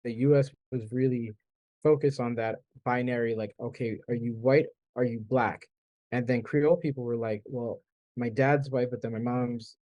the US was really focused on that binary, like, okay, are you white? Are you black? And then Creole people were like, well, my dad's white, but then my mom's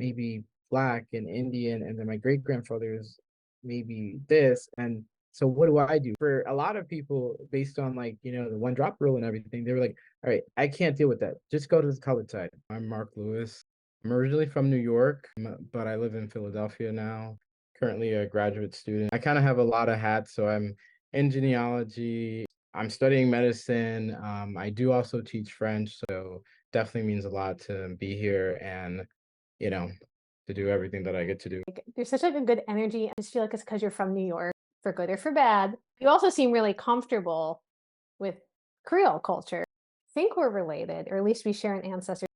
maybe black and Indian, and then my great grandfather is maybe this. And so what do I do? For a lot of people, based on like, the one drop rule and everything, they were like, all right, I can't deal with that. Just go to the colored side. I'm Marc Lewîs. I'm originally from New York, but I live in Philadelphia now. Currently a graduate student. I kind of have a lot of hats, so I'm in genealogy. I'm studying medicine. I do also teach French, so definitely means a lot to be here and, you know, to do everything that I get to do. There's such like a good energy. I just feel like it's because you're from New York, for good or for bad. You also seem really comfortable with Creole culture. I think we're related, or at least we share an ancestor.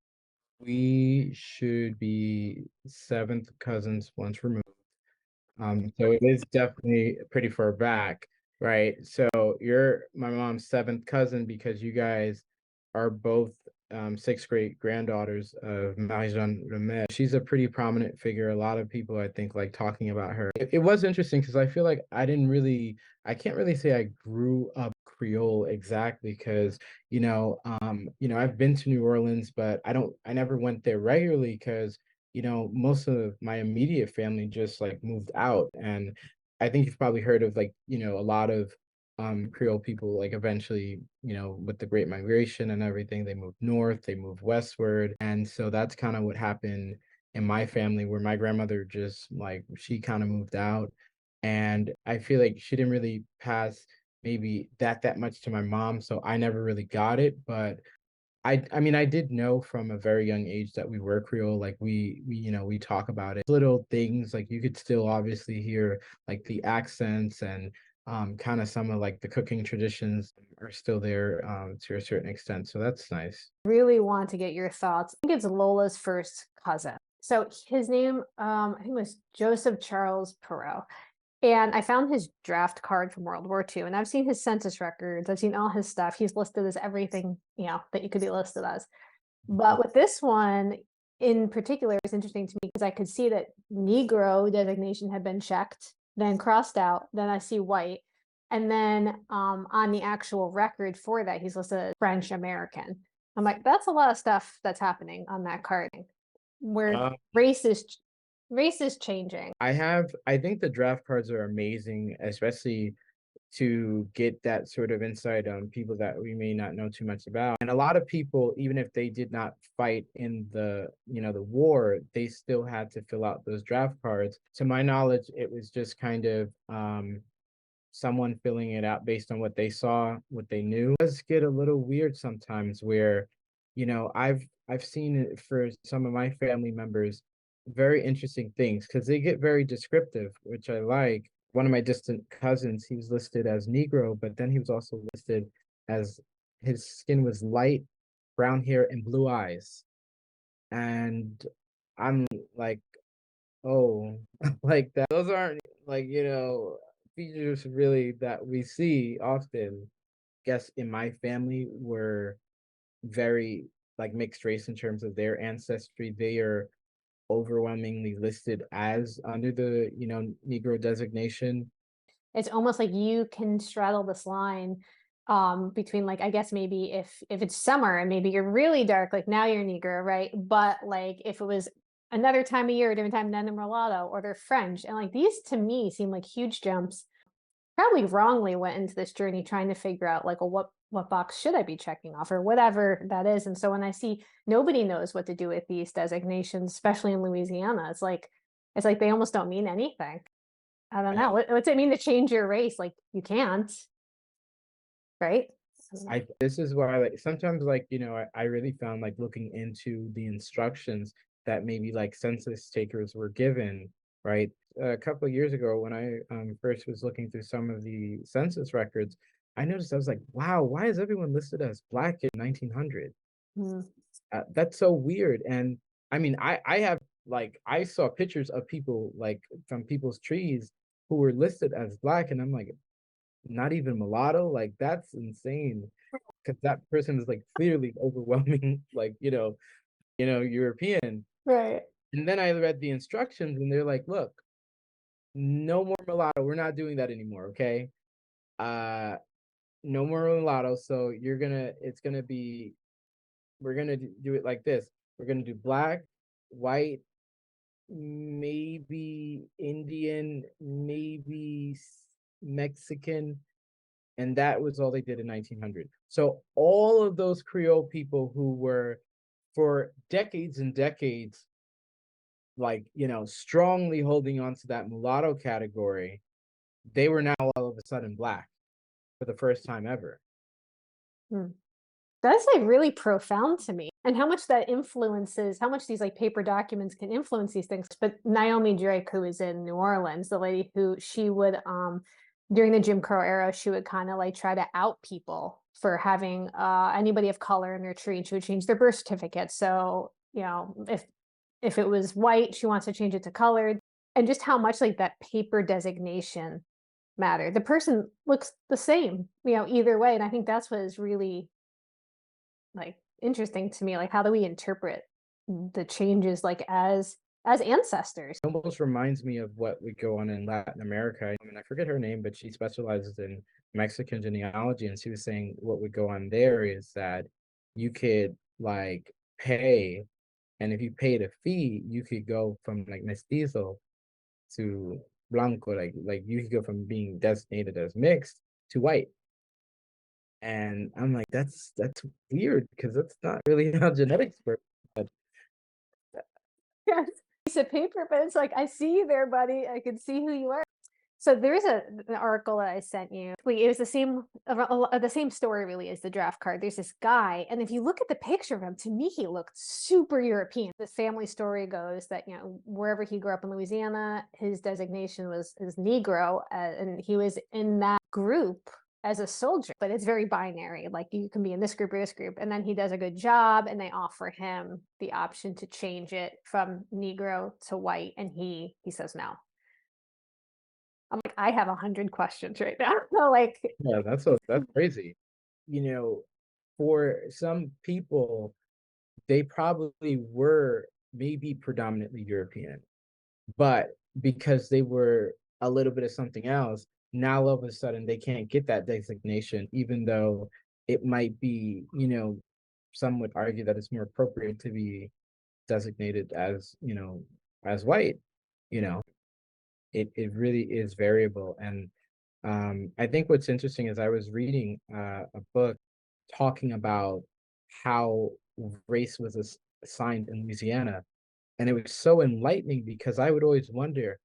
We should be seventh cousins once removed. So it is definitely pretty far back, right? So you're my mom's seventh cousin because you guys are both sixth great granddaughters of Marie-Jeanne Romero. She's a pretty prominent figure. A lot of people, I think, like talking about her. It was interesting because I feel like I can't really say I grew up Creole exactly because, I've been to New Orleans, but I never went there regularly because most of my immediate family just like moved out. And I think you've probably heard of like, a lot of Creole people like eventually, with the Great Migration and everything, they moved north, they moved westward. And so that's kind of what happened in my family where my grandmother just like she kind of moved out. And I feel like she didn't really pass maybe that much to my mom. So I never really got it. But I mean, I did know from a very young age that we were Creole. Like we talk about it. Little things like you could still obviously hear like the accents and kind of some of like the cooking traditions are still there to a certain extent. So that's nice. Really want to get your thoughts. I think it's Lola's first cousin. So his name, I think it was Joseph Charles Perot. And I found his draft card from World War II, and I've seen his census records. I've seen all his stuff. He's listed as everything, that you could be listed as. But with this one in particular, it's interesting to me because I could see that Negro designation had been checked, then crossed out. Then I see white. And then on the actual record for that, he's listed as French American. I'm like, that's a lot of stuff that's happening on that card where Uh, race is changing. I think the draft cards are amazing, especially to get that sort of insight on people that we may not know too much about. And a lot of people, even if they did not fight in the war, they still had to fill out those draft cards. To my knowledge, it was just kind of someone filling it out based on what they saw, what they knew. It does get a little weird sometimes where, I've seen it for some of my family members, very interesting things because they get very descriptive, which I like. One of my distant cousins, he was listed as Negro, but then he was also listed as his skin was light, brown hair, and blue eyes. And I'm like, oh, like that. Those aren't like, features really that we see often. Guess in my family were very like mixed race in terms of their ancestry. They are overwhelmingly listed as under the, Negro designation. It's almost like you can straddle this line between like I guess maybe if it's summer and maybe you're really dark, like now you're Negro, right? But like if it was another time of year, a different time, then they're mulatto or they're French. And like these to me seem like huge jumps. Probably wrongly went into this journey trying to figure out like, well, what box should I be checking off or whatever that is. And so when I see nobody knows what to do with these designations, especially in Louisiana, it's like they almost don't mean anything. I don't know. What's it mean to change your race? Like you can't, right? I this is why like sometimes like I really found like looking into the instructions that maybe like census takers were given, right? A couple of years ago when I first was looking through some of the census records, I noticed I was like, wow, why is everyone listed as black in 1900? Mm. That's so weird. And I mean, I have like I saw pictures of people like from people's trees who were listed as black, and I'm like, not even mulatto, like that's insane because that person is like clearly overwhelming, like European. Right. And then I read the instructions, and they're like, look, no more mulatto. We're not doing that anymore. Okay. Uh, no more mulatto. So it's gonna be, we're gonna do it like this. We're gonna do black, white, maybe Indian, maybe Mexican, and that was all they did in 1900. So all of those Creole people who were for decades and decades, like, strongly holding on to that mulatto category, they were now all of a sudden black for the first time ever. Hmm. That's, like, really profound to me, and how much that influences how much these, like, paper documents can influence these things, but Naomi Drake, who is in New Orleans, the lady who she would, during the Jim Crow era, she would kinda, like, try to out people for having, anybody of color in their tree, and she would change their birth certificate, so, if it was white, she wants to change it to colored, and just how much, like, that paper designation mattered. The person looks the same, either way, and I think that's what is really like interesting to me, like how do we interpret the changes like as ancestors? It almost reminds me of what would go on in Latin America. I mean, I forget her name, but she specializes in Mexican genealogy, and she was saying what would go on there is that you could like pay, and if you paid a fee, you could go from like mestizo to blanco, like you could go from being designated as mixed to white. And I'm like, that's weird because that's not really how genetics work. But Yes. Piece of paper, but it's like I see you there, buddy. I can see who you are. So there's an article that I sent you. It was the same story really as the draft card. There's this guy, and if you look at the picture of him, to me he looked super European. The family story goes that wherever he grew up in Louisiana, his designation was as Negro, and he was in that group as a soldier. But it's very binary. Like you can be in this group or this group, and then he does a good job, and they offer him the option to change it from Negro to white, and he says no. I'm like, I have 100 questions right now. So like, yeah, that's crazy. You know, for some people, they probably were maybe predominantly European, but because they were a little bit of something else, now all of a sudden they can't get that designation, even though it might be, some would argue that it's more appropriate to be designated as, as white, you know. It really is variable. And I think what's interesting is I was reading a book talking about how race was assigned in Louisiana, and it was so enlightening because I would always wonder,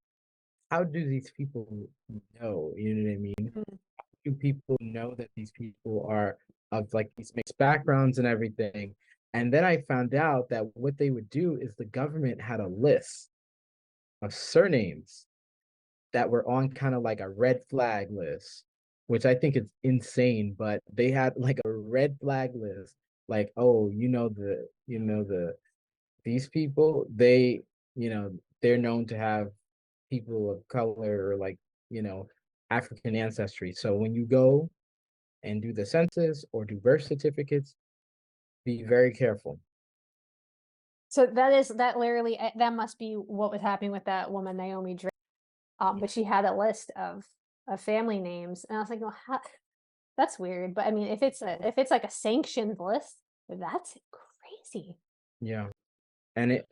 how do these people know? You know what I mean? mm, Do people know that these people are of like these mixed backgrounds and everything? And then I found out that what they would do is the government had a list of surnames that were on kind of like a red flag list, which I think is insane, but they had like a red flag list, like, oh, these people, they're known to have people of color or like, you know, African ancestry. So when you go and do the census or do birth certificates, be very careful. so that literally that must be what was happening with that woman Naomi Drake. But she had a list of family names, and I was like, well, that's weird. But I mean, if it's like a sanctioned list, that's crazy. Yeah. And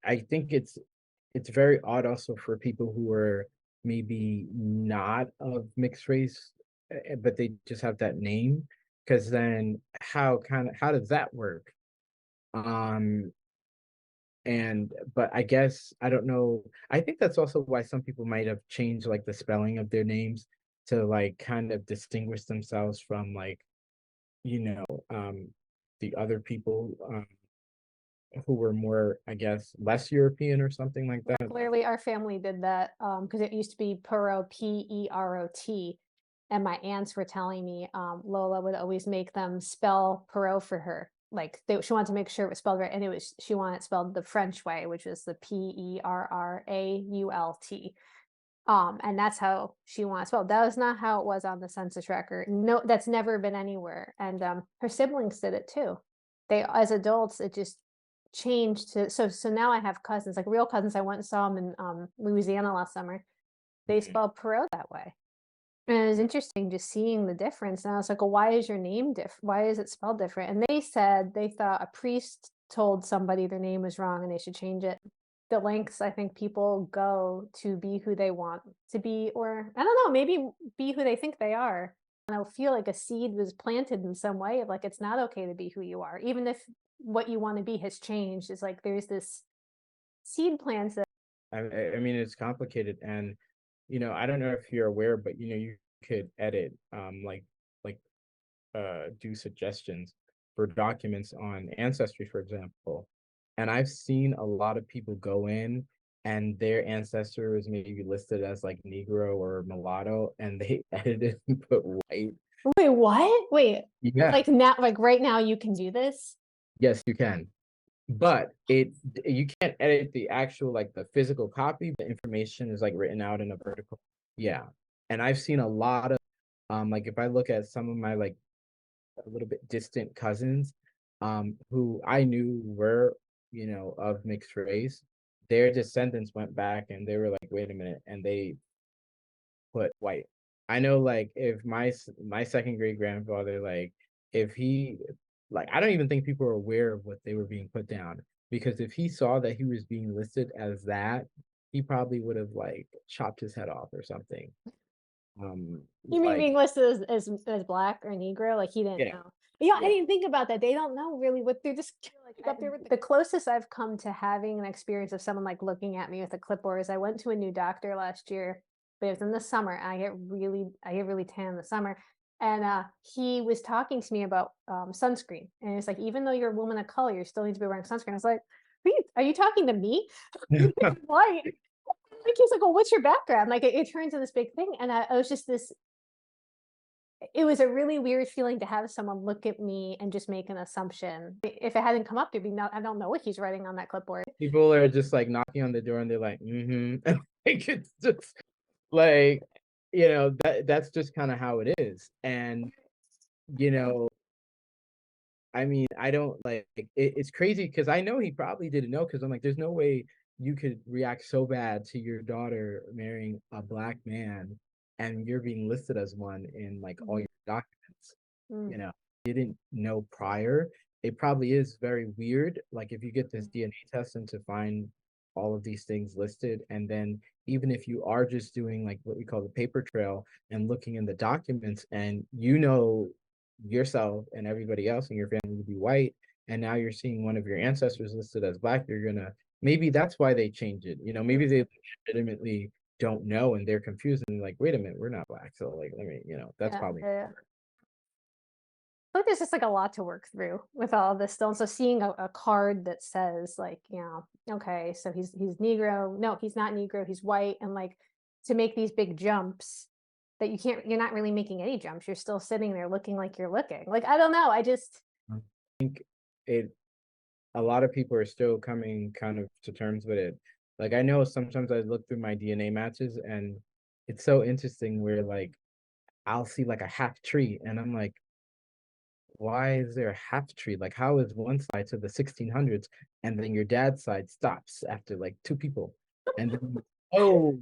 I think it's very odd also for people who are maybe not of mixed race, but they just have that name. Because then how does that work? Um, and but I guess I don't know. I think that's also why some people might have changed like the spelling of their names to like kind of distinguish themselves from like, you know, the other people who were more, I guess, less European or something like that. Clearly, our family did that because it used to be Perot, Perot, and my aunts were telling me Lola would always make them spell Perot for her. Like she wanted to make sure it was spelled right, and she wanted it spelled the French way, which is the Perrault. And that's how she wanted it spelled. That was not how it was on the census record. No, that's never been anywhere. And her siblings did it too. They, as adults, it just changed to so now I have cousins, like real cousins. I went and saw them in Louisiana last summer, they Mhm. spelled Perot that way. And it was interesting just seeing the difference, and I was like, "Well, why is your name why is it spelled different?" And they said they thought a priest told somebody their name was wrong and they should change it. The lengths I think people go to be who they want to be, or I don't know, maybe be who they think they are. And I feel like a seed was planted in some way of like, it's not okay to be who you are, even if what you want to be has changed. It's like there's this seed plants that I mean, it's complicated, and I don't know if you're aware, but you could edit, like do suggestions for documents on ancestry, for example. And I've seen a lot of people go in and their ancestor is maybe listed as like Negro or mulatto, and they edited and put white. wait, what? Wait, Yeah, like now, like right now you can do this? yes, you can. But you can't edit the actual like the physical copy. The information is like written out in a vertical. Yeah. And I've seen a lot of like if I look at some of my like a little bit distant cousins, who I knew were, of mixed race, their descendants went back and they were like, wait a minute, and they put white. I know, like, if my second great grandfather, like, if he, like, I don't even think people are aware of what they were being put down because if he saw that he was being listed as that, he probably would have like chopped his head off or something. You mean Like, being listed as black or Negro? Like, he didn't yeah, know. Yeah, I yeah. didn't think about that. They don't know really what they're just like up there with the closest I've come to having an experience of someone, like, looking at me with a clipboard is I went to a new doctor last year, but it was in the summer, and I get really tan in the summer, and, he was talking to me about, sunscreen, and it's like, "Even though you're a woman of color, you still need to be wearing sunscreen." I was like, "Are you talking to me? Why?" Like, he's like, "Well, what's your background?" Like, it turns into this big thing, and I was just this it was a really weird feeling to have someone look at me and just make an assumption. If it hadn't come up, there'd be no I don't know what he's writing on that clipboard. People are just like knocking on the door and they're like, mm-hmm. Like it's just like, that's just kind of how it is. And, you know, I mean, I don't like it's crazy because I know he probably didn't know because I'm like, there's no way you could react so bad to your daughter marrying a black man and you're being listed as one in like all Mhm. your documents, Mm. didn't know prior. It probably is very weird. Like if you get this Mm. DNA test and to find all of these things listed, and then even if you are just doing like what we call the paper trail and looking in the documents and yourself and everybody else in your family to be white, and now you're seeing one of your ancestors listed as black, you're gonna maybe that's why they change it. Maybe they legitimately don't know and they're confused and like, wait a minute, we're not black. So like let me, that's Yeah, probably yeah. I feel like there's just like a lot to work through with all of this still. And so seeing a card that says like, okay, so he's Negro. No, he's not Negro, he's white. And like to make these big jumps that you're not really making any jumps. You're still sitting there looking like you're looking. Like, I don't know. I just I think it a lot of people are still coming kind of to terms with it. Like I know sometimes I look through my DNA matches and it's so interesting where like I'll see like a half tree and I'm like, why is there a half tree? Like how is one side to the 1600s and then your dad's side stops after like two people? And then oh,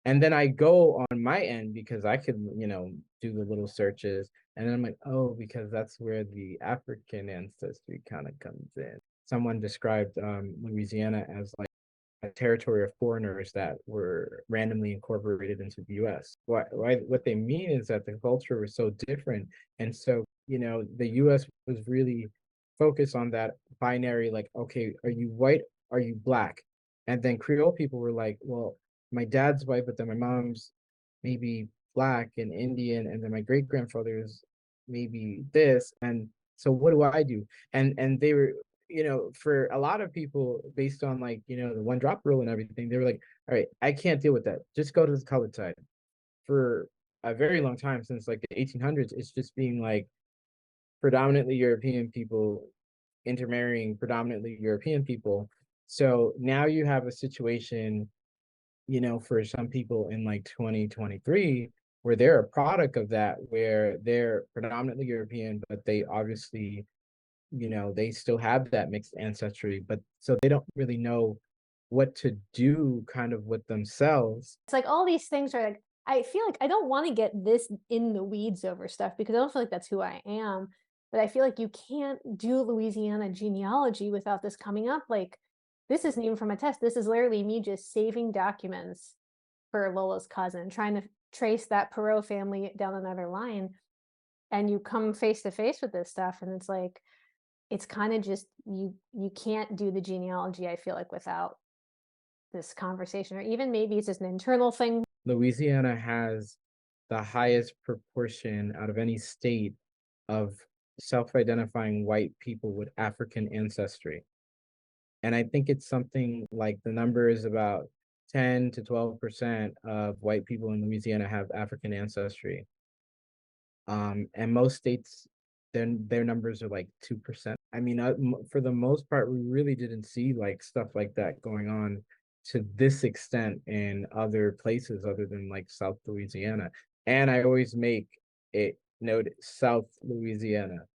and then I go on my end because I could, do the little searches and then I'm like, oh, because that's where the African ancestry kind of comes in. Someone described Louisiana as like a territory of foreigners that were randomly incorporated into the US. What they mean is that the culture was so different. And so, the US was really focused on that binary, like, okay, are you white? Are you black? And then Creole people were like, well, my dad's white, but then my mom's maybe black and Indian, and then my great grandfather is maybe this. And so what do I do? And they were for a lot of people, based on like, the one drop rule and everything, they were like, all right, I can't deal with that. Just go to the colored side. For a very long time, since like the 1800s, it's just being like predominantly European people intermarrying predominantly European people. So now you have a situation, for some people in like 2023, where they're a product of that, where they're predominantly European, but they obviously they still have that mixed ancestry, but so they don't really know what to do kind of with themselves. It's like all these things are like I feel like I don't wanna get this in the weeds over stuff because I don't feel like that's who I am, but I feel like you can't do Louisiana genealogy without this coming up, like, this isn't even from a test, this is literally me just saving documents for Lola's cousin, trying to trace that Perot family down another line, and you come face to face with this stuff, and it's like, it's kinda just you can't do the genealogy, I feel like, without this conversation, or even maybe it's just an internal thing. Louisiana has the highest proportion out of any state of self-identifying white people with African ancestry. And I think it's something like the number is about 10 to 12% of white people in Louisiana have African ancestry. And most states, their numbers are like 2%. I mean, for the most part, we really didn't see like stuff like that going on to this extent in other places other than like South Louisiana. And I always make it note South Louisiana